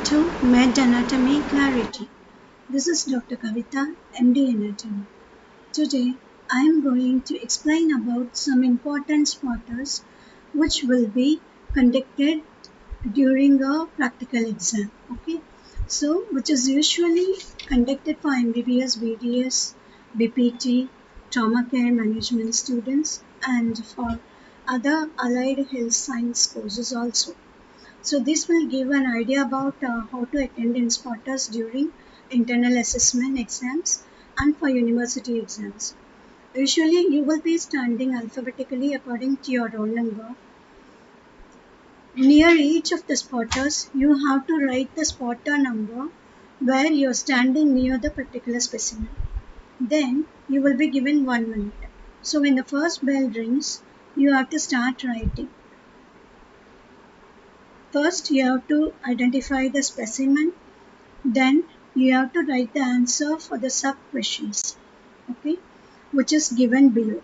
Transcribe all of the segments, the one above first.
to Med Anatomy Clarity. This is Dr. Kavita, MD Anatomy. Today, I am going to explain about some important spotters which will be conducted during a practical exam. Okay, so which is usually conducted for MBBS, BDS, BPT, trauma care management students, and for other allied health science courses also. So this will give an idea about how to attend in spotters during internal assessment exams and for university exams. Usually you will be standing alphabetically according to your roll number. Near each of the spotters, you have to write the spotter number where you are standing near the particular specimen. Then you will be given 1 minute. So when the first bell rings, you have to start writing. First, you have to identify the specimen. Then you have to write the answer for the sub questions, okay, which is given below.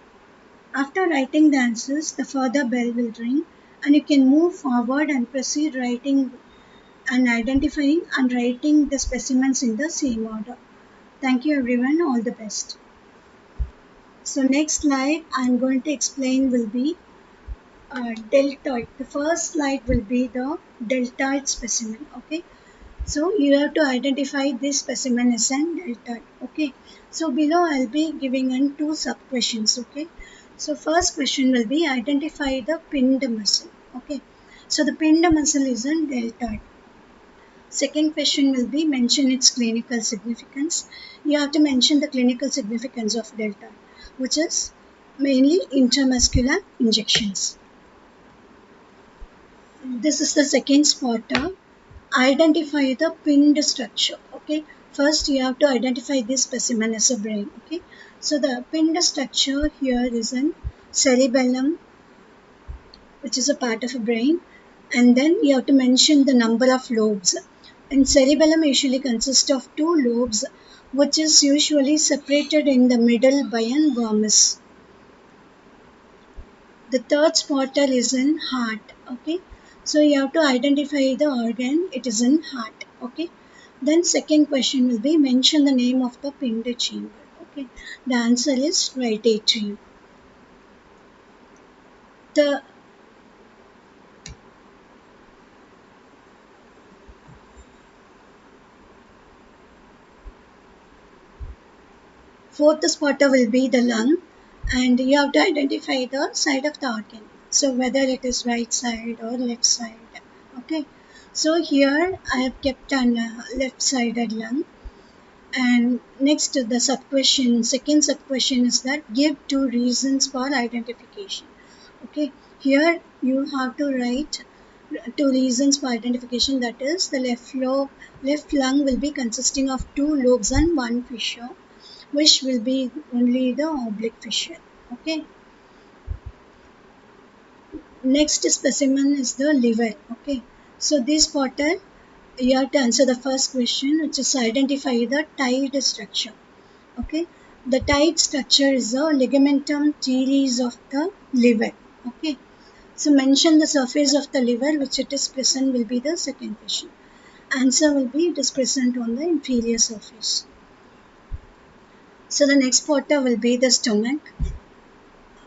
After writing the answers, the further bell will ring and you can move forward and proceed writing and identifying and writing the specimens in the same order. Thank you everyone, all the best. So next slide I am going to explain will be deltoid. The first slide will be the deltoid specimen, okay. So you have to identify this specimen as an deltoid. Okay. So below I'll be giving in two sub questions. Okay. So first question will be identify the pinned muscle. Okay. So the pinned muscle is a deltoid. Second question will be mention its clinical significance. You have to mention the clinical significance of deltoid, which is mainly intramuscular injections. This is the second spotter. Identify the pinned structure. Okay, first you have to identify this specimen as a brain. Okay, so the pinned structure here is in cerebellum, which is a part of a brain, and then you have to mention the number of lobes. And cerebellum usually consists of 2 lobes, which is usually separated in the middle by an vermis. The third spotter is in heart. Okay, so you have to identify the organ. It is in heart. Okay, then second question will be mention the name of the pinned chamber. Okay, the answer is right atrium. The fourth spotter will be the lung, and you have to identify the side of the organ. So whether it is right side or left side. Okay, so here I have kept an left-sided lung. And next, the second sub question is that give 2 reasons for identification. Okay, here you have to write 2 reasons for identification. That is, the left lung will be consisting of 2 lobes and 1 fissure, which will be only the oblique fissure. Okay. Next specimen is the liver. Okay, so this spotter you have to answer the first question, which is identify the tied structure. Okay, the tied structure is the ligamentum teres of the liver. Okay, so mention the surface of the liver which it is present will be the second question. Answer will be it is present on the inferior surface. So the next spotter will be the stomach.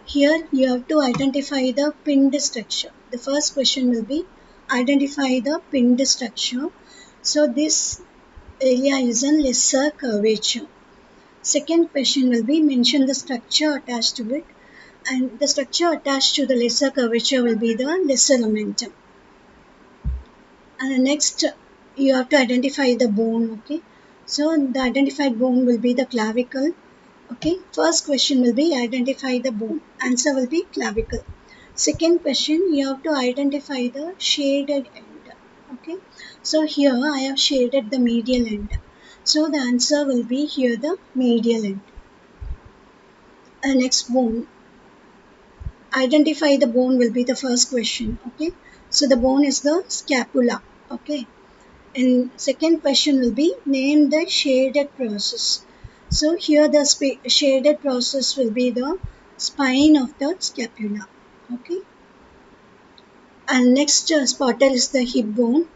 Here you have to identify the pinned structure. The first question will be identify the pinned structure. So this area is a lesser curvature. Second question will be mention the structure attached to it, and the structure attached to the lesser curvature will be the lesser omentum. And next you have to identify the bone. Okay, so the identified bone will be the clavicle. Okay, first question will be identify the bone. Answer will be clavicle. Second question, you have to identify the shaded end. Okay, so here I have shaded the medial end. So the answer will be here the medial end. Next, bone. Identify the bone will be the first question. Okay, so the bone is the scapula. Okay, and second question will be name the shaded process. So here the shaded process will be the spine of the scapula. Okay, and next spotter is the hip bone.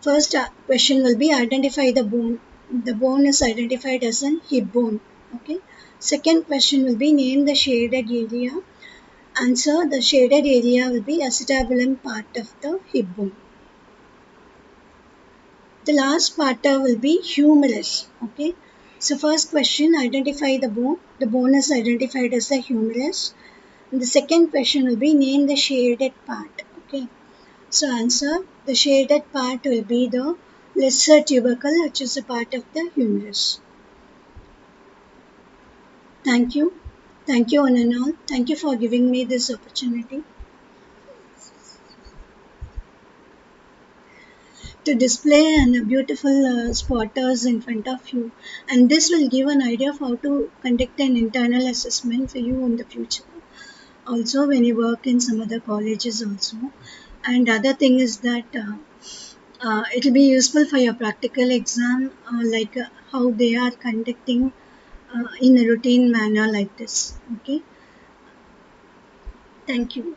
First question will be identify the bone. The bone is identified as an hip bone. Okay. Second question will be name the shaded area. Answer, the shaded area will be acetabulum part of the hip bone. The last part will be humerus. Okay. So first question, identify the bone. The bone is identified as the humerus. And the second question will be name the shaded part. Okay. So answer, the shaded part will be the lesser tubercle, which is a part of the humerus. Thank you. Thank you, one and all. Thank you for giving me this opportunity to display and beautiful spotters in front of you. And this will give an idea of how to conduct an internal assessment for you in the future. Also, when you work in some other colleges also. And other thing is that it will be useful for your practical exam, like how they are conducting in a routine manner like this. Okay. Thank you.